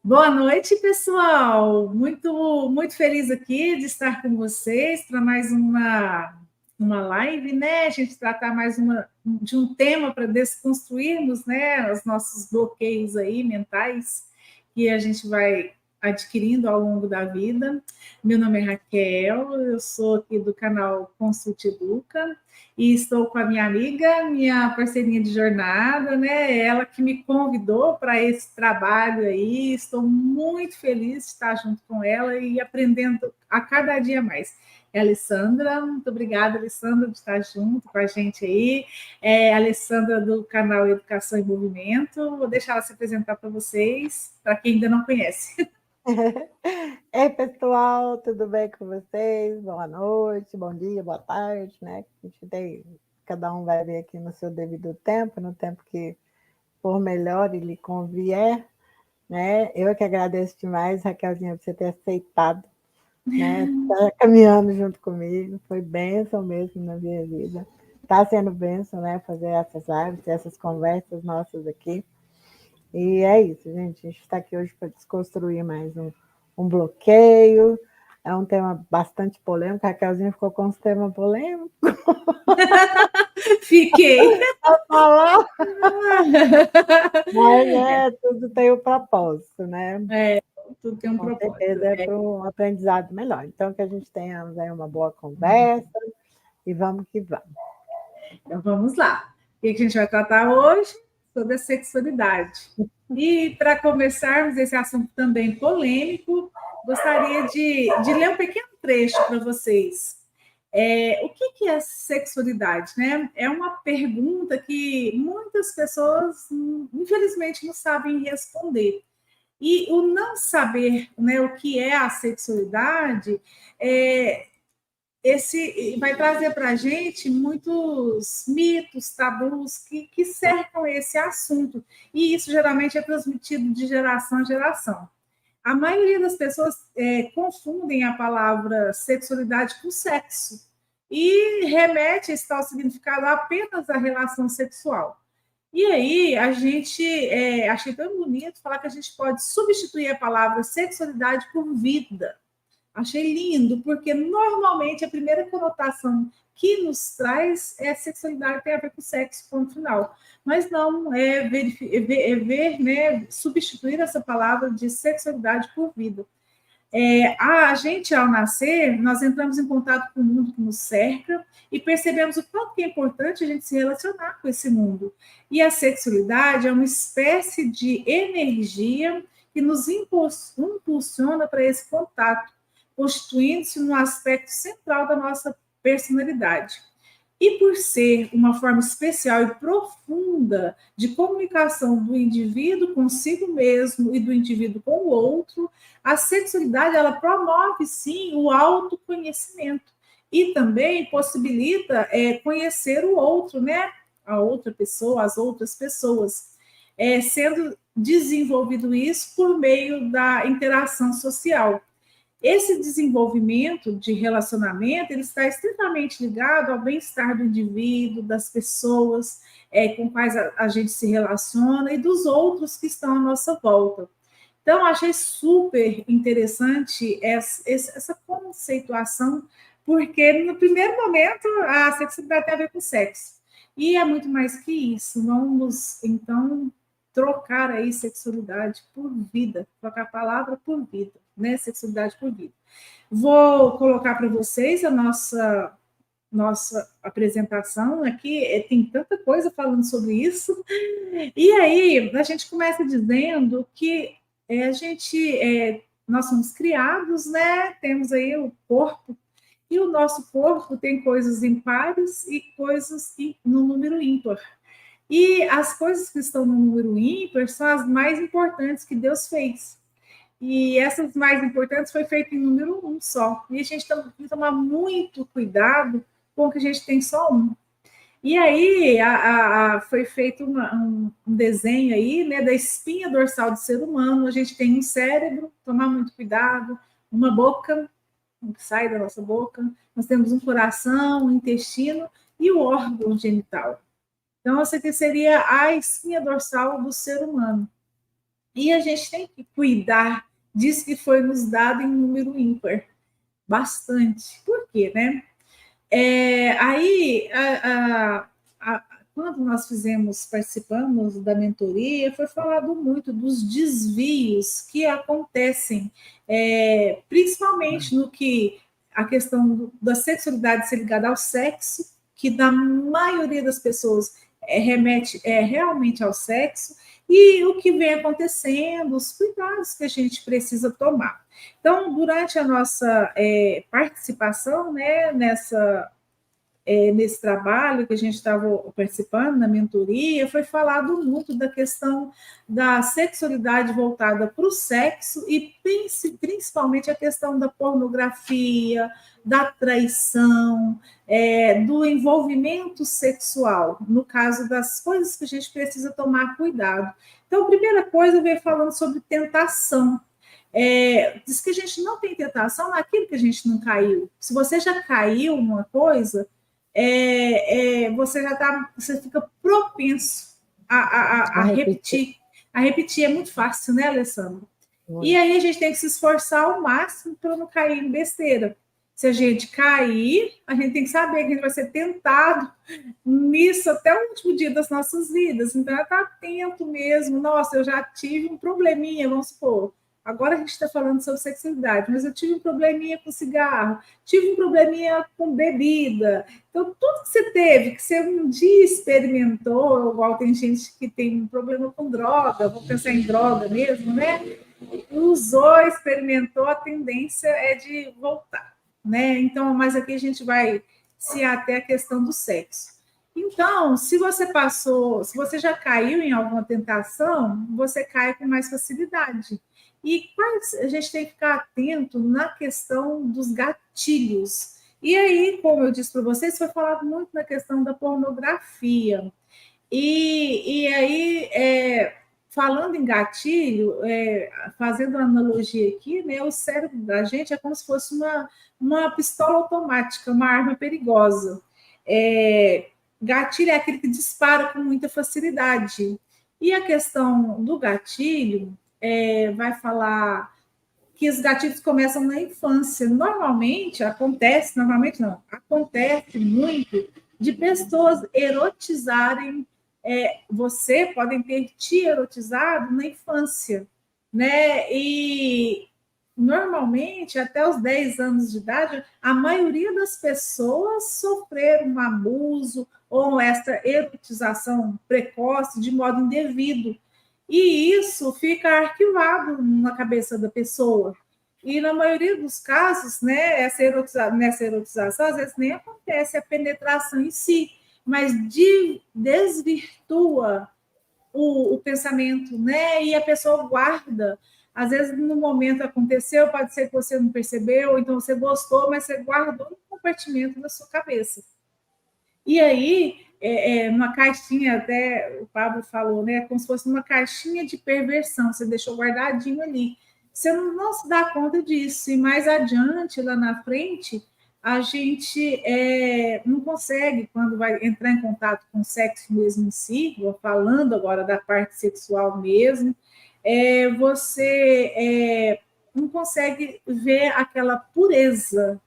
Boa noite, pessoal. Muito feliz aqui de estar com vocês para mais uma live, né? A gente tratar de um tema para desconstruirmos, né, os nossos bloqueios aí mentais que a gente vai adquirindo ao longo da vida. Meu nome é Raquel, eu sou aqui do canal Consulte Educa e estou com a minha amiga, minha parceirinha de jornada, né? Ela que me convidou para esse trabalho aí. Estou muito feliz de estar junto com ela e aprendendo a cada dia mais. É a Alessandra, muito obrigada, Alessandra, de estar junto com a gente aí. É a Alessandra do canal Educação em Movimento. Vou deixar ela se apresentar para vocês, para quem ainda não conhece. Ei, pessoal, tudo bem com vocês? Boa noite, bom dia, boa tarde, né? Cada um vai ver aqui no seu devido tempo, no tempo que for melhor e lhe convier, né? Eu que agradeço demais, Raquelzinha, por você ter aceitado, né? Tá caminhando junto comigo, foi bênção mesmo na minha vida. Está sendo bênção, né? Fazer essas lives, essas conversas nossas aqui. E é isso, gente. A gente está aqui hoje para desconstruir mais um bloqueio. É um tema bastante polêmico. A Raquelzinha ficou com os temas polêmicos. Fiquei. Para falar. Mas tudo tem um propósito, né? Tudo tem um Com propósito. certeza é para um aprendizado melhor. Então, que a gente tenha aí uma boa conversa e vamos que vamos. Então vamos lá. O que a gente vai tratar hoje? Sobre a sexualidade. E para começarmos esse assunto também polêmico, gostaria de ler um pequeno trecho para vocês. O que é sexualidade? Né? É uma pergunta que muitas pessoas, infelizmente, não sabem responder. E o não saber, né, o que é a sexualidade esse vai trazer para a gente muitos mitos, tabus que cercam esse assunto. E isso geralmente é transmitido de geração em geração. A maioria das pessoas confundem a palavra sexualidade com sexo e remete esse tal significado apenas à relação sexual. E aí, achei tão bonito falar que a gente pode substituir a palavra sexualidade por vida. Achei lindo, porque normalmente a primeira conotação que nos traz é a sexualidade, tem a ver com sexo, ponto final. Mas não, né, substituir essa palavra de sexualidade por vida. A gente, ao nascer, nós entramos em contato com o mundo que nos cerca e percebemos o quanto que é importante a gente se relacionar com esse mundo. E a sexualidade é uma espécie de energia que nos impulsiona para esse contato, constituindo-se um aspecto central da nossa personalidade. E por ser uma forma especial e profunda de comunicação do indivíduo consigo mesmo e do indivíduo com o outro, a sexualidade ela promove sim o autoconhecimento e também possibilita conhecer o outro, né? A outra pessoa, as outras pessoas, sendo desenvolvido isso por meio da interação social. Esse desenvolvimento de relacionamento ele está estritamente ligado ao bem-estar do indivíduo, das pessoas com quais a gente se relaciona e dos outros que estão à nossa volta. Então, achei super interessante essa conceituação, porque no primeiro momento a sexualidade tem a ver com sexo. E é muito mais que isso. Vamos, então, trocar aí sexualidade por vida, trocar a palavra por vida, né? Sexualidade por vida. Vou colocar para vocês a nossa apresentação aqui, tem tanta coisa falando sobre isso. E aí, a gente começa dizendo que nós somos criados, né? Temos aí o corpo, e o nosso corpo tem coisas impares e coisas no número ímpar. E as coisas que estão no número ímpar são as mais importantes que Deus fez. E essas mais importantes foi feita em número um só. E a gente tem que tomar muito cuidado com que a gente tem só um. E aí foi feito um desenho aí, né, da espinha dorsal do ser humano. A gente tem um cérebro, tomar muito cuidado, uma boca, que sai da nossa boca. Nós temos um coração, um intestino e o órgão genital. Então, essa aqui seria a espinha dorsal do ser humano. E a gente tem que cuidar disso que foi nos dado em número ímpar. Bastante. Por quê, né? Aí, quando nós participamos da mentoria, foi falado muito dos desvios que acontecem, principalmente no que a questão da sexualidade ser ligada ao sexo, que na maioria das pessoas remete realmente ao sexo, e o que vem acontecendo, os cuidados que a gente precisa tomar. Então, durante a nossa participação, né, nesse trabalho que a gente estava participando, na mentoria, foi falado muito da questão da sexualidade voltada para o sexo e principalmente a questão da pornografia, da traição, do envolvimento sexual, no caso das coisas que a gente precisa tomar cuidado. Então, a primeira coisa veio falando sobre tentação. Diz que a gente não tem tentação naquilo que a gente não caiu. Se você já caiu numa coisa, você fica propenso a repetir. A repetir é muito fácil, né, Alessandro? E aí a gente tem que se esforçar ao máximo para não cair em besteira. Se a gente cair, a gente tem que saber que a gente vai ser tentado nisso até o último dia das nossas vidas. Então, está atento mesmo. Nossa, eu já tive um probleminha, vamos supor. Agora a gente está falando sobre sexualidade, mas eu tive um probleminha com cigarro, tive um probleminha com bebida. Então, tudo que você teve, que você um dia experimentou, igual tem gente que tem um problema com droga, vou pensar em droga mesmo, né? Usou, experimentou, a tendência é de voltar, né? Então, mas aqui a gente vai se até a questão do sexo. Então, se você já caiu em alguma tentação, você cai com mais facilidade. E a gente tem que ficar atento na questão dos gatilhos. E aí, como eu disse para vocês, foi falado muito na questão da pornografia. E aí, falando em gatilho, fazendo uma analogia aqui, né, o cérebro da gente é como se fosse uma pistola automática, uma arma perigosa. Gatilho é aquele que dispara com muita facilidade. E a questão do gatilho vai falar que os gatilhos começam na infância. Acontece muito de pessoas erotizarem. Você podem ter te erotizado na infância, né? E normalmente, até os 10 anos de idade, a maioria das pessoas sofreram um abuso ou essa erotização precoce de modo indevido. E isso fica arquivado na cabeça da pessoa. E na maioria dos casos, né, nessa erotização, às vezes nem acontece a penetração em si, mas desvirtua o pensamento, né? E a pessoa guarda. Às vezes, no momento aconteceu, pode ser que você não percebeu, ou então você gostou, mas você guardou no compartimento da sua cabeça. E aí, uma caixinha, até o Pablo falou, né? Como se fosse uma caixinha de perversão, você deixou guardadinho ali. Você não se dá conta disso, e mais adiante, lá na frente, a gente não consegue, quando vai entrar em contato com o sexo mesmo em si, falando agora da parte sexual mesmo, você não consegue ver aquela pureza,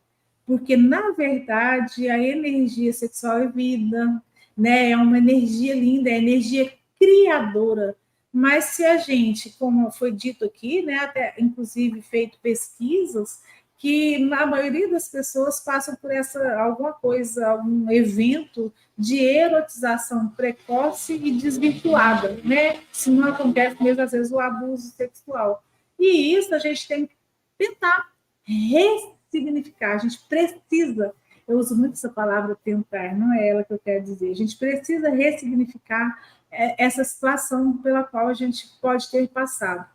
porque, na verdade, a energia sexual é vida, né? É uma energia linda, é energia criadora. Mas se a gente, como foi dito aqui, né, até inclusive feito pesquisas, que na maioria das pessoas passam por alguma coisa, algum evento de erotização precoce e desvirtuada, né? Se não acontece mesmo, às vezes, o abuso sexual. E isso a gente tem que tentar ressignificar, a gente precisa, eu uso muito essa palavra tentar, não é ela que eu quero dizer, a gente precisa ressignificar essa situação pela qual a gente pode ter passado.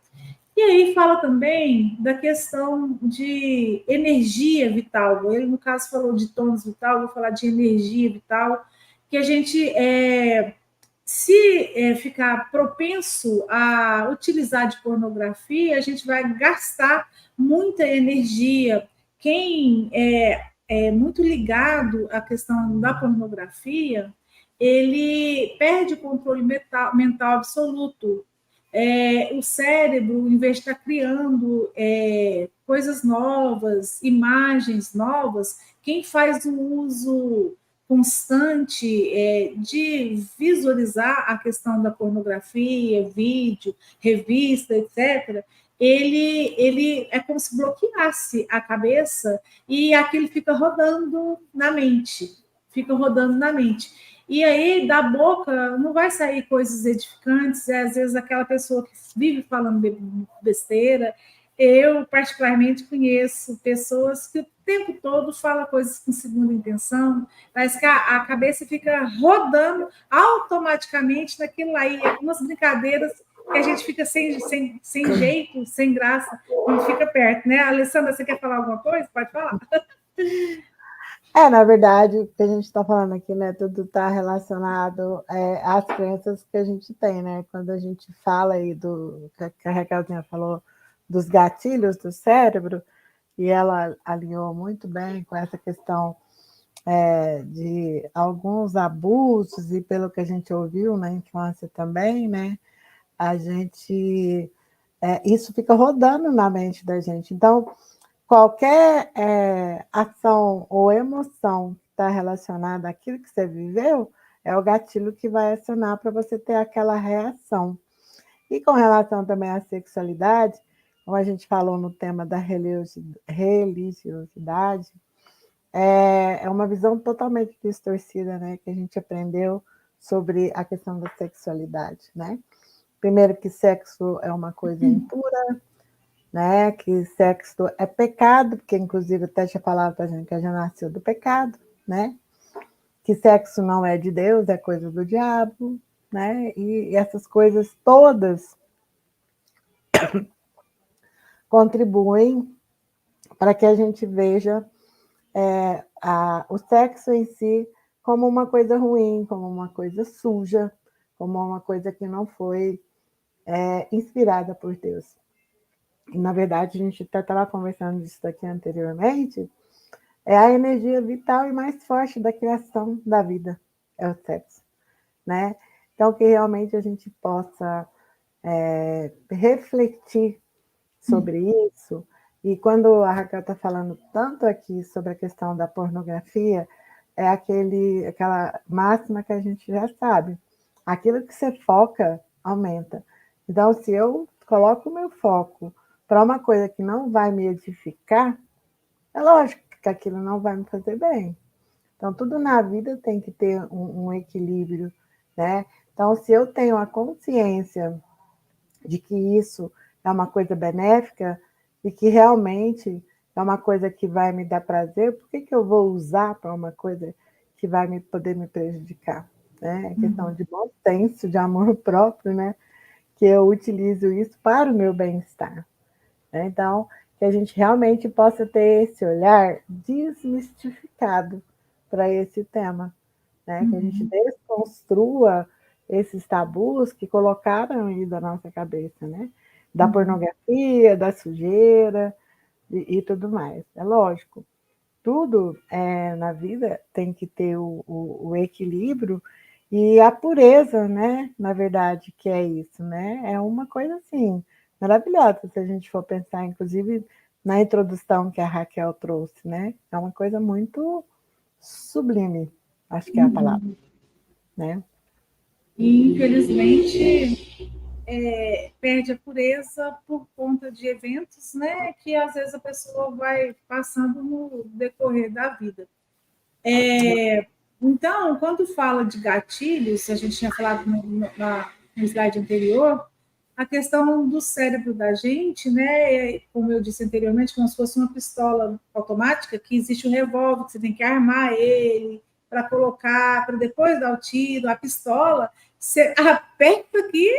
E aí fala também da questão de energia vital. Ele, no caso, falou de tônus vital, vou falar de energia vital, que a gente, se ficar propenso a utilizar de pornografia, a gente vai gastar muita energia. Quem é muito ligado à questão da pornografia, ele perde o controle mental absoluto. o cérebro, em vez de estar criando coisas novas, imagens novas, quem faz um uso constante de visualizar a questão da pornografia, vídeo, revista, etc., ele é como se bloqueasse a cabeça e aquilo fica rodando na mente, fica rodando na mente. E aí, da boca, não vai sair coisas edificantes, às vezes aquela pessoa que vive falando besteira. Eu, particularmente, conheço pessoas que o tempo todo falam coisas com segunda intenção, mas que a cabeça fica rodando automaticamente naquilo lá, e algumas brincadeiras que a gente fica sem jeito, sem graça, não fica perto, né? Alessandra, você quer falar alguma coisa? Pode falar. Na verdade, o que a gente está falando aqui, né, tudo está relacionado às crenças que a gente tem, né? Quando a gente fala aí que a Raquelzinha falou dos gatilhos do cérebro, e ela alinhou muito bem com essa questão de alguns abusos, e pelo que a gente ouviu na infância também, né? A gente... isso fica rodando na mente da gente. Então, qualquer ação ou emoção que está relacionada àquilo que você viveu é o gatilho que vai acionar para você ter aquela reação. E com relação também à sexualidade, como a gente falou no tema da religiosidade, é uma visão totalmente distorcida, né, que a gente aprendeu sobre a questão da sexualidade, né? Primeiro que sexo é uma coisa impura, né? Que sexo é pecado, porque inclusive até tinha falado para a gente que já nasceu do pecado, né? Que sexo não é de Deus, é coisa do diabo, né? E essas coisas todas contribuem para que a gente veja o sexo em si como uma coisa ruim, como uma coisa suja, como uma coisa que não foi inspirada por Deus. E, na verdade, a gente até estava conversando disso aqui anteriormente, é a energia vital e mais forte da criação da vida, é o sexo, né? Então, que realmente a gente possa refletir sobre isso. E quando a Raquel está falando tanto aqui sobre a questão da pornografia, é aquela máxima que a gente já sabe. Aquilo que você foca, aumenta. Então, se eu coloco o meu foco para uma coisa que não vai me edificar, é lógico que aquilo não vai me fazer bem. Então, tudo na vida tem que ter um equilíbrio, né? Então, se eu tenho a consciência de que isso é uma coisa benéfica e que realmente é uma coisa que vai me dar prazer, por que eu vou usar para uma coisa que vai poder me prejudicar? Né? É questão de bom senso, de amor próprio, né? Que eu utilizo isso para o meu bem-estar. Né? Então, que a gente realmente possa ter esse olhar desmistificado para esse tema, né? Que a gente desconstrua esses tabus que colocaram aí da nossa cabeça, né? Da pornografia, da sujeira e tudo mais. É lógico, tudo na vida tem que ter o equilíbrio e a pureza, né? Na verdade, que é isso, né? É uma coisa assim, maravilhosa, se a gente for pensar, inclusive, na introdução que a Raquel trouxe, né? É uma coisa muito sublime, acho que é a palavra, né? E, infelizmente, perde a pureza por conta de eventos, né, que às vezes a pessoa vai passando no decorrer da vida. Então, quando fala de gatilhos, a gente tinha falado no slide anterior, a questão do cérebro da gente, né, como eu disse anteriormente, como se fosse uma pistola automática, que existe um revólver, que você tem que armar ele para colocar, para depois dar o tiro, a pistola, você aperta aqui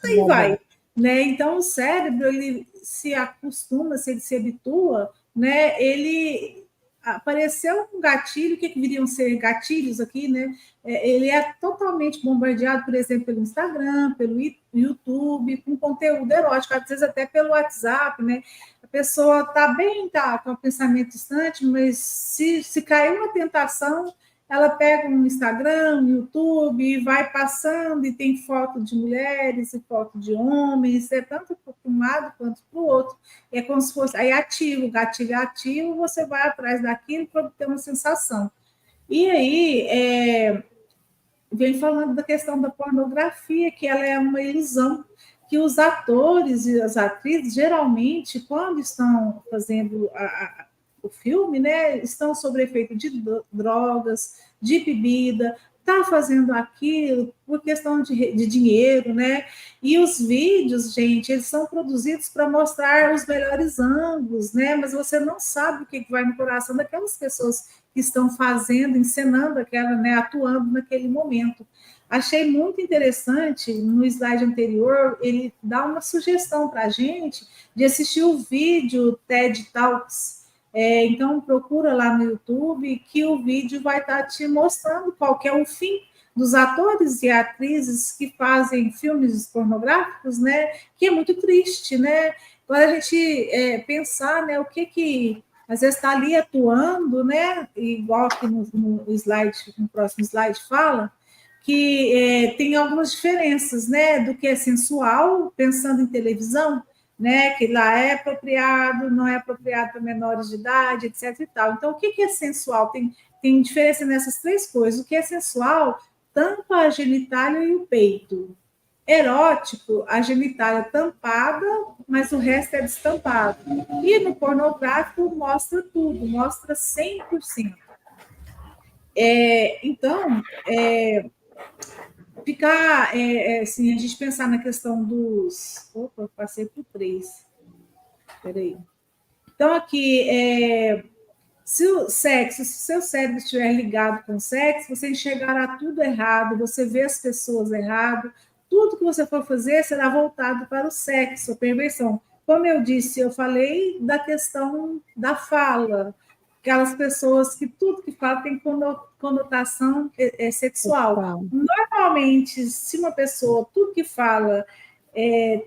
e vai. Né? Então, o cérebro, ele se acostuma, se ele se habitua, né? Ele apareceu um gatilho, o que viriam ser gatilhos aqui, né? Ele é totalmente bombardeado, por exemplo, pelo Instagram, pelo YouTube, com conteúdo erótico, às vezes até pelo WhatsApp, né? A pessoa está bem, tá com o pensamento distante, mas se caiu uma tentação, ela pega um Instagram, um YouTube e vai passando e tem foto de mulheres e foto de homens, é tanto para um lado quanto para o outro. É como se fosse aí ativo, gatilho ativo, você vai atrás daquilo para ter uma sensação. E aí vem falando da questão da pornografia, que ela é uma ilusão, que os atores e as atrizes, geralmente, quando estão fazendo o filme, né, estão sob efeito de drogas, de bebida, está fazendo aquilo por questão de dinheiro, né? E os vídeos, gente, eles são produzidos para mostrar os melhores ângulos, né? Mas você não sabe o que vai no coração daquelas pessoas que estão fazendo, encenando aquela, né, atuando naquele momento. Achei muito interessante, no slide anterior, ele dá uma sugestão para a gente de assistir o vídeo TED Talks. Então, procura lá no YouTube que o vídeo vai estar te mostrando qual que é o fim dos atores e atrizes que fazem filmes pornográficos, né? Que é muito triste, né? Para a gente pensar, né? O que às vezes está ali atuando, né? Igual aqui no slide, no próximo slide fala, que tem algumas diferenças, né? Do que é sensual, pensando em televisão, né? Que lá é apropriado, não é apropriado para menores de idade, etc. E tal. Então, o que é sensual? Tem diferença nessas três coisas. O que é sensual tampa a genitália e o peito. Erótico, a genitália tampada, mas o resto é destampado. E no pornográfico mostra tudo, mostra 100%. Então, ficar, assim, a gente pensar na questão dos... Opa, passei por 3. Peraí. Então, aqui, se o sexo, se o seu cérebro estiver ligado com o sexo, você enxergará tudo errado, você vê as pessoas errado, tudo que você for fazer será voltado para o sexo, a perversão. Como eu disse, eu falei da questão da fala, aquelas pessoas que tudo que falam tem conotação sexual. Normalmente, se uma pessoa, tudo que fala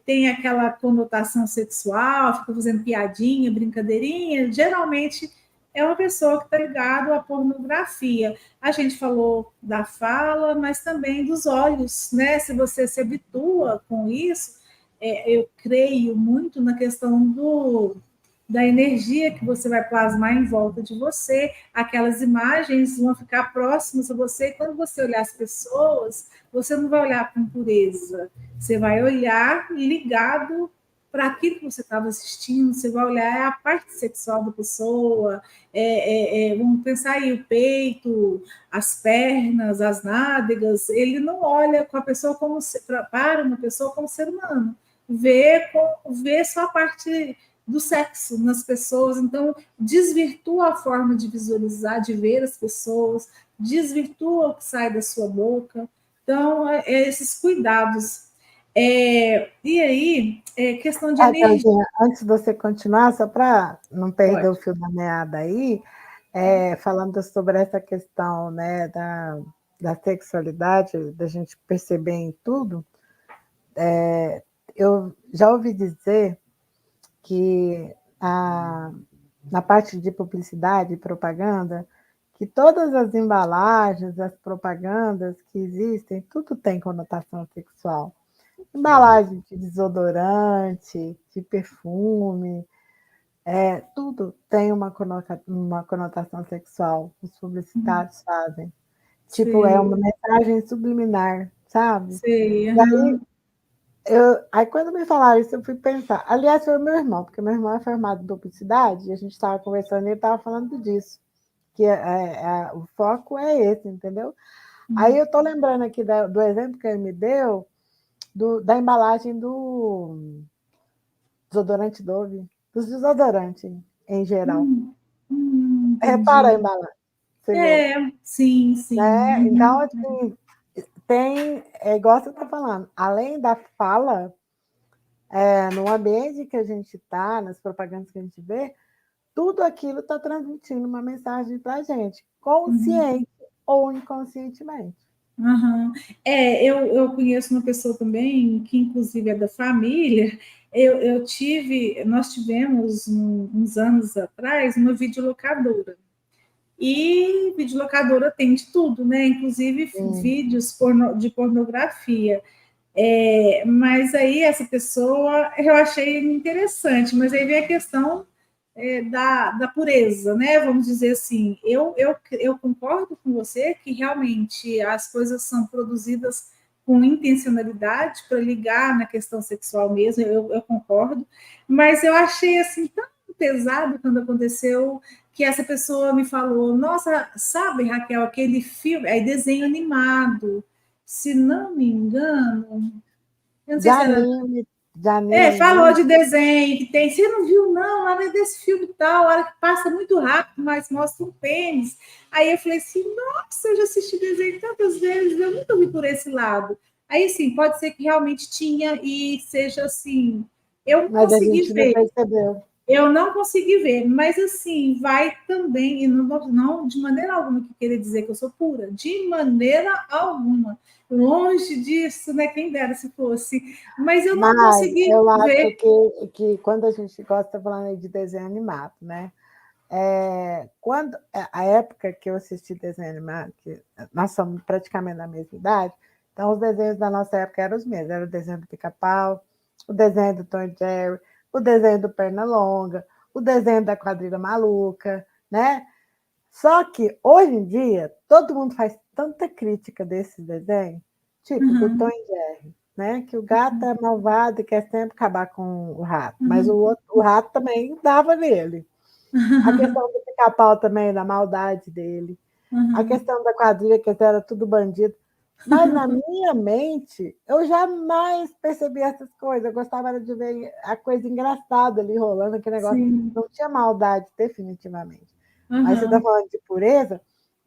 tem aquela conotação sexual, fica fazendo piadinha, brincadeirinha, geralmente é uma pessoa que está ligada à pornografia. A gente falou da fala, mas também dos olhos, né? Se você se habitua com isso, eu creio muito na questão da energia que você vai plasmar em volta de você, aquelas imagens vão ficar próximas a você, e quando você olhar as pessoas, você não vai olhar com pureza, você vai olhar ligado para aquilo que você estava assistindo, você vai olhar a parte sexual da pessoa, vamos pensar aí, o peito, as pernas, as nádegas, ele não olha com a pessoa como para uma pessoa como ser humano, vê só a parte do sexo nas pessoas, então desvirtua a forma de visualizar, de ver as pessoas, desvirtua o que sai da sua boca. Então, esses cuidados. E aí, questão de energia. Antes de você continuar, só para não perder o fio da meada aí, falando sobre essa questão, né, da sexualidade, da gente perceber em tudo, eu já ouvi dizer que na parte de publicidade e propaganda, que todas as embalagens, as propagandas que existem, tudo tem conotação sexual. Embalagem de desodorante, de perfume, tudo tem uma conotação sexual. Os publicitários fazem. Tipo, é uma mensagem subliminar, sabe? Sei, E aí, aí, quando me falaram isso, eu fui pensar. Aliás, foi o meu irmão, porque meu irmão é formado em publicidade, e a gente estava conversando e ele estava falando disso, que o foco é esse, entendeu? Aí eu estou lembrando aqui do exemplo que ele me deu, da embalagem do desodorante Dove, dos desodorantes em geral. Repara a embalagem. Sim, sim. Né? Então, assim, igual você está falando, além da fala, no ambiente que a gente está, nas propagandas que a gente vê, tudo aquilo está transmitindo uma mensagem para a gente, consciente ou inconscientemente. Uhum. Eu conheço uma pessoa também, que inclusive é da família. Nós tivemos uns anos atrás uma videolocadora. E videolocadora tem de tudo, né? Inclusive vídeos de pornografia. Mas aí essa pessoa eu achei interessante, mas aí vem a questão da pureza, né? Vamos dizer assim, eu concordo com você que realmente as coisas são produzidas com intencionalidade para ligar na questão sexual mesmo, eu concordo, mas eu achei assim tão pesado quando aconteceu que essa pessoa me falou, nossa, sabe, Raquel, aquele filme, aí desenho animado, se não me engano, eu não De sei se era anime, de anime, falou né? de desenho que tem. Você não viu, não? Lá desse filme tal, a hora que passa muito rápido, mas mostra um pênis. Aí eu falei assim: nossa, eu já assisti desenho tantas vezes, eu nunca vi por esse lado. Aí, sim, pode ser que realmente tinha e seja assim. Eu não Mas a consegui gente não ver. percebeu. Eu não consegui ver, mas assim, vai também, e não de maneira alguma que querer dizer que eu sou pura, de maneira alguma. Longe disso, né? Quem dera se fosse. Mas eu não Mas consegui eu acho ver. que quando a gente gosta falando aí de desenho animado, né? Quando a época que eu assisti desenho animado, que nós somos praticamente da mesma idade, então os desenhos da nossa época eram os mesmos, era o desenho do Pica-Pau, o desenho do Tom e Jerry, o desenho do Pernalonga, o desenho da Quadrilha Maluca, né? Só que hoje em dia todo mundo faz tanta crítica desses desenhos, tipo do Tom Uhum, e Jerry, né? Que o gato é malvado e quer sempre acabar com o rato, mas uhum, o rato também dava nele. A questão do pica-pau também, da maldade dele. A uhum. questão da quadrilha, que era tudo bandido. Mas na minha mente, eu jamais percebi essas coisas. Eu gostava de ver a coisa engraçada ali rolando, aquele negócio. Sim. Não tinha maldade, definitivamente. Mas você está Uhum. falando de pureza?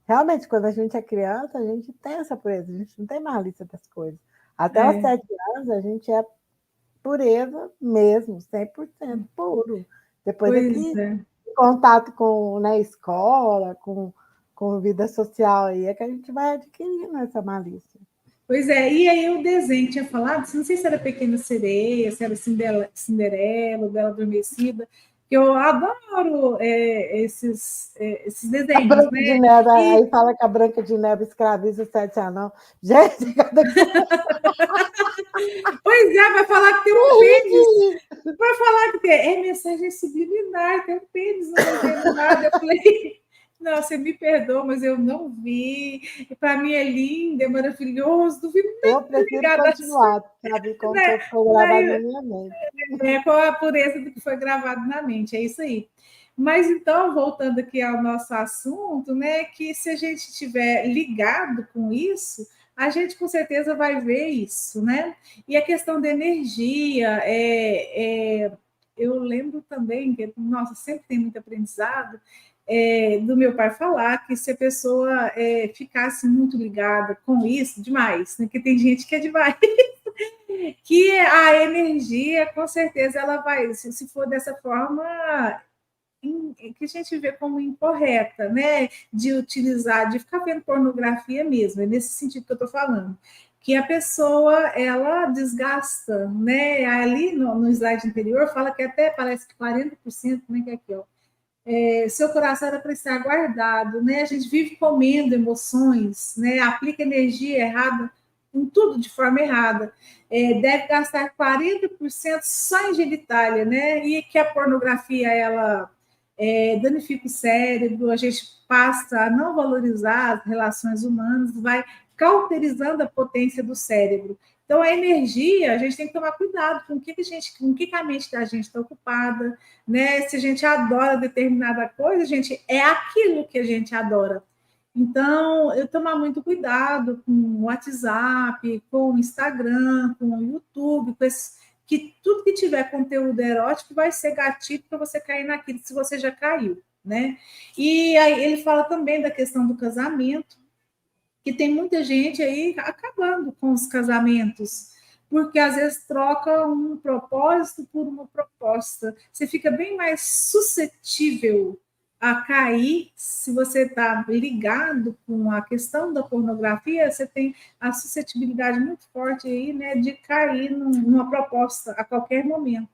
Realmente, quando a gente é criança, a gente tem essa pureza, a gente não tem malícia das coisas. Até os É, 7 anos, a gente é pureza mesmo, 100% puro. Depois é pois que é. contato com na escola, com vida social aí, é que a gente vai adquirindo essa malícia. Pois é, e aí o desenho tinha falado, não sei se era Pequena Sereia, se era Cinderela, Bela Adormecida, que eu adoro esses A desenhos, Branca de né? Neve, E, aí fala que a Branca de Neve escraviza os 7 anãos. Gente, cada coisa pois é, vai falar que tem um pênis, terrível. vai falar que é mensagem subliminar, tem um pênis no desenho animado. Eu falei, não, você me perdoa, mas eu não vi. Para mim é lindo, é maravilhoso, não vi Eu nada prefiro ligado a continuar, sabe, como né? ficou gravado na minha mente. Com a pureza do que foi gravado na mente, é isso aí. Mas então, voltando aqui ao nosso assunto, né, que se a gente estiver ligado com isso, a gente com certeza vai ver isso, né? E a questão da energia, eu lembro também que, nossa, sempre tem muito aprendizado, do meu pai falar que se a pessoa ficasse muito ligada com isso, demais, né? Porque tem gente que é demais, que a energia, com certeza, ela vai, se for dessa forma, que a gente vê como incorreta, né? De utilizar, de ficar vendo pornografia mesmo, é nesse sentido que eu estou falando. Que a pessoa, ela desgasta, né? Ali no slide anterior, fala que até parece que 40%, né? Que é aqui, ó. Seu coração era para estar guardado, né? A gente vive comendo emoções, né? Aplica energia errada em tudo de forma errada. Deve gastar 40% só em genitália, né? E que a pornografia ela danifica o cérebro, a gente passa a não valorizar as relações humanas, vai cauterizando a potência do cérebro. Então, a energia, a gente tem que tomar cuidado com o que a mente da gente está ocupada, né? Se a gente adora determinada coisa, gente, é aquilo que a gente adora. Então, eu tomar muito cuidado com o WhatsApp, com o Instagram, com o YouTube, que tudo que tiver conteúdo erótico vai ser gatilho para você cair naquilo, se você já caiu, né? E aí ele fala também da questão do casamento, que tem muita gente aí acabando com os casamentos, porque às vezes troca um propósito por uma proposta. Você fica bem mais suscetível a cair se você está ligado com a questão da pornografia, você tem a suscetibilidade muito forte aí, né, de cair numa proposta a qualquer momento.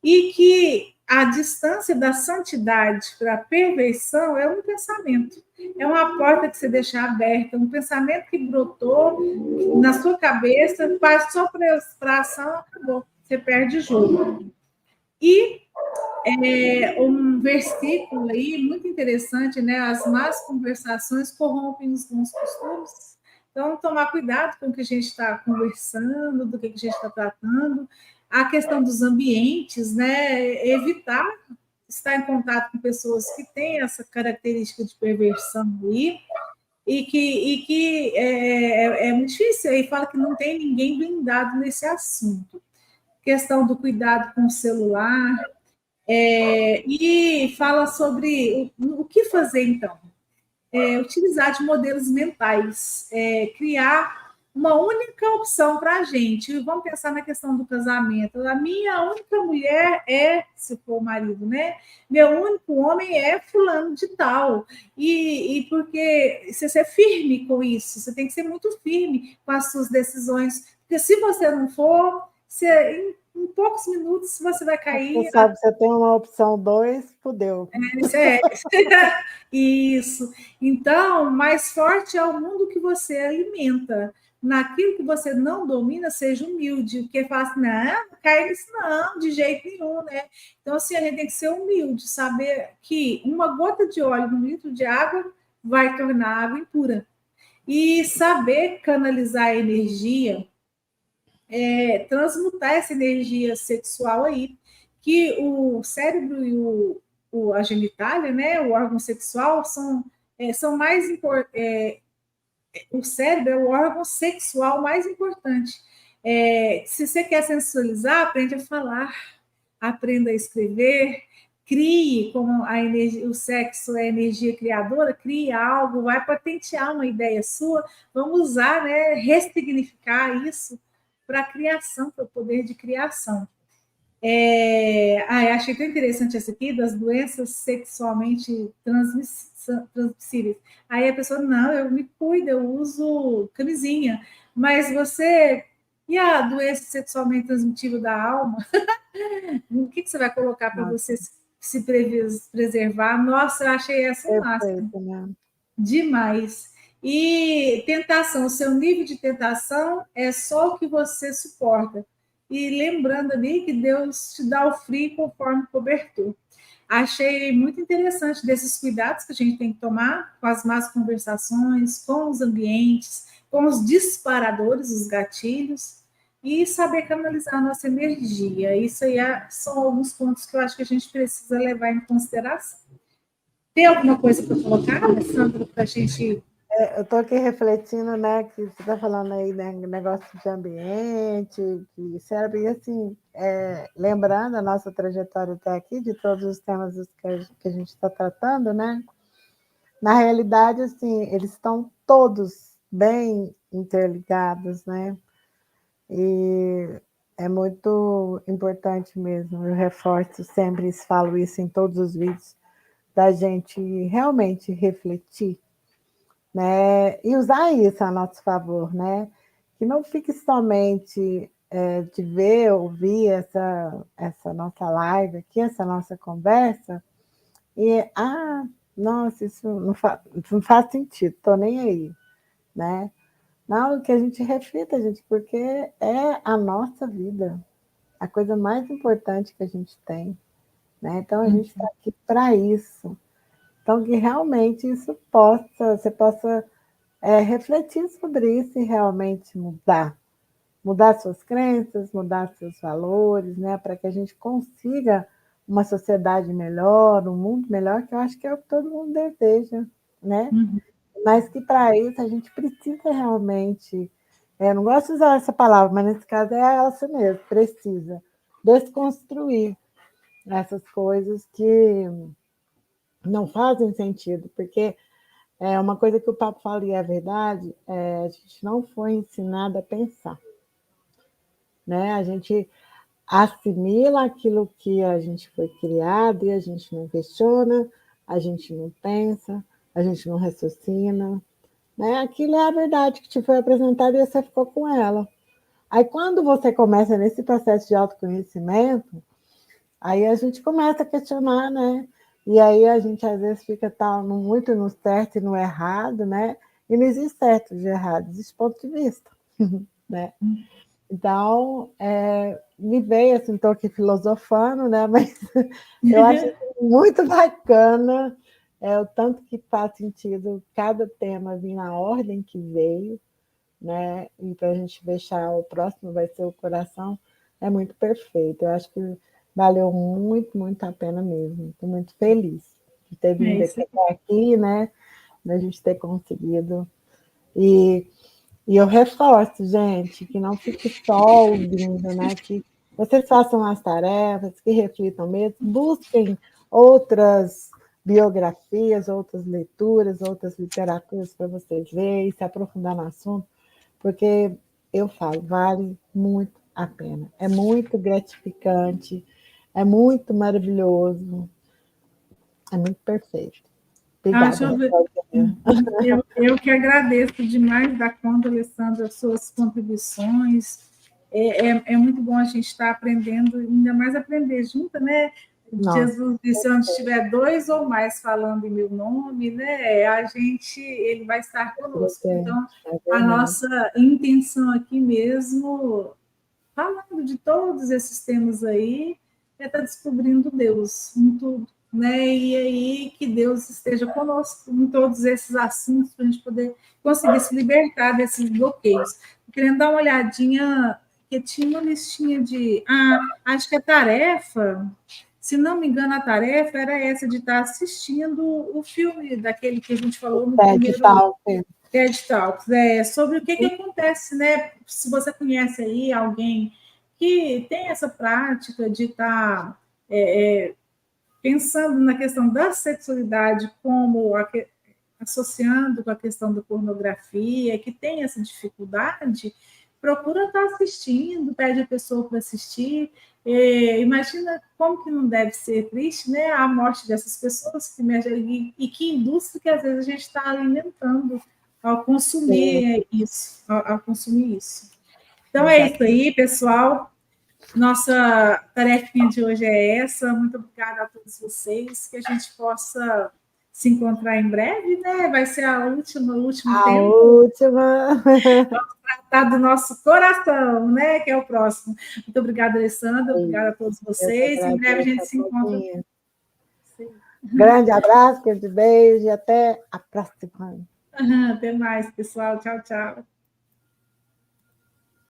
E que a distância da santidade para a perversão é um pensamento. É uma porta que você deixa aberta, um pensamento que brotou na sua cabeça, passou para a ação, acabou. Você perde o jogo. E um versículo aí muito interessante, né? As más conversações corrompem os bons costumes. Então, tomar cuidado com o que a gente está conversando, do que a gente está tratando. A questão dos ambientes, né? Evitar estar em contato com pessoas que têm essa característica de perversão aí, e que é muito difícil. Aí fala que não tem ninguém blindado nesse assunto. Questão do cuidado com o celular, e fala sobre o que fazer, então. Utilizar de modelos mentais, criar uma única opção para a gente. Vamos pensar na questão do casamento. A minha única mulher se for o marido, né? Meu único homem é fulano de tal. E porque você ser firme com isso, você tem que ser muito firme com as suas decisões. Porque se você não for, em poucos minutos você vai cair. Você sabe, você tem uma opção 2, fudeu. Isso. Então, mais forte é o mundo que você alimenta. Naquilo que você não domina, seja humilde, porque fala assim, não cai nisso não, de jeito nenhum, né? Então, assim, a gente tem que ser humilde, saber que uma gota de óleo num litro de água vai tornar a água impura. E saber canalizar a energia, transmutar essa energia sexual aí, que o cérebro e a genitália, né, o órgão sexual, são mais importantes. O cérebro é o órgão sexual mais importante. Se você quer sensualizar, aprende a falar, aprenda a escrever, crie, como a energia, o sexo é energia criadora, crie algo, vai patentear uma ideia sua, vamos usar, né, ressignificar isso para a criação, para o poder de criação. Achei tão interessante essa aqui, das doenças sexualmente transmissíveis. Aí a pessoa, não, eu me cuido, eu uso camisinha. Mas você, e a doença sexualmente transmitível da alma? O que você vai colocar para você se preservar? Nossa, eu achei essa máxima. Né? Demais. E tentação, o seu nível de tentação é só o que você suporta. E lembrando ali que Deus te dá o frio conforme o cobertor. Achei muito interessante desses cuidados que a gente tem que tomar com as más conversações, com os ambientes, com os disparadores, os gatilhos, e saber canalizar a nossa energia. Isso aí são alguns pontos que eu acho que a gente precisa levar em consideração. Tem alguma coisa para colocar, Alessandra, para a gente... Eu estou aqui refletindo, né, que você está falando aí, né, negócio de ambiente, de cérebro, e assim, lembrando a nossa trajetória até aqui, de todos os temas que a gente está tratando, né, na realidade, assim, eles estão todos bem interligados, né, e é muito importante mesmo, eu reforço sempre, falo isso em todos os vídeos, da gente realmente refletir, né? E usar isso a nosso favor, né? Que não fique somente de ver, ouvir essa nossa live aqui, essa nossa conversa, e, nossa, isso não faz sentido, estou nem aí, né? Não, que a gente reflita, gente, porque é a nossa vida, a coisa mais importante que a gente tem, né? Então, a gente está aqui para isso. Então, que realmente você possa refletir sobre isso e realmente mudar suas crenças, mudar seus valores, né, para que a gente consiga uma sociedade melhor, um mundo melhor, que eu acho que é o que todo mundo deseja, né? Mas que para isso a gente precisa realmente, eu não gosto de usar essa palavra, mas nesse caso é essa mesmo, precisa desconstruir essas coisas que não fazem sentido, porque uma coisa que o Papo fala e é verdade, a gente não foi ensinado a pensar, né? A gente assimila aquilo que a gente foi criado e a gente não questiona, a gente não pensa, a gente não raciocina, né? Aquilo é a verdade que te foi apresentada e você ficou com ela. Aí, quando você começa nesse processo de autoconhecimento, Aí a gente começa a questionar, né? E aí a gente às vezes fica muito no certo e no errado, né? E não existe certo e errado, existe ponto de vista, né? Então, me veio assim, estou aqui filosofando, né? Mas eu acho muito bacana o tanto que faz sentido cada tema vir na ordem que veio, né? E para a gente fechar, o próximo vai ser o coração, é muito perfeito. Eu acho que valeu muito, muito a pena mesmo. Estou muito feliz de ter vindo isso. até aqui, né? Da gente ter conseguido. E eu reforço, gente, que não fique só ouvindo, né? Que vocês façam as tarefas, que reflitam mesmo, busquem outras biografias, outras leituras, outras literaturas para vocês verem, se aprofundar no assunto, porque eu falo, vale muito a pena. É muito gratificante, é muito maravilhoso, é muito perfeito. Acho, Obrigada, Rafael. eu que agradeço demais da conta, Alessandra, as suas contribuições. É muito bom a gente estar aprendendo, ainda mais aprender junto, né? Nossa, Jesus disse, onde estiver dois ou mais falando em meu nome, né? Ele vai estar conosco. Então, é a verdade. nossa intenção aqui mesmo, falando de todos esses temas aí, é estar descobrindo Deus em tudo, né? E aí que Deus esteja conosco em todos esses assuntos para a gente poder conseguir se libertar desses bloqueios. Querendo dar uma olhadinha, que tinha uma listinha de, acho que a tarefa, se não me engano, a tarefa era essa de estar assistindo o filme daquele que a gente falou no TED primeiro Talk. TED Talks, sobre o que acontece, né? Se você conhece aí alguém que tem essa prática de estar pensando na questão da sexualidade como associando com a questão da pornografia, que tem essa dificuldade, procura estar assistindo, pede a pessoa para assistir. Imagina como que não deve ser triste, né? A morte dessas pessoas e que indústria que às vezes a gente está alimentando ao consumir isso, ao consumir isso. Então é isso aí, pessoal. Nossa tarefinha de hoje é essa. Muito obrigada a todos vocês. Que a gente possa se encontrar em breve, né? Vai ser o último A tempo. última. Vamos tratar do nosso coração, né? Que é o próximo. Muito obrigada, Alessandra. Obrigada a todos Eu que vocês. Em breve a agradeço gente a se encontra. pouquinho. Grande abraço, grande beijo e até a próxima. Até mais, pessoal. Tchau, tchau.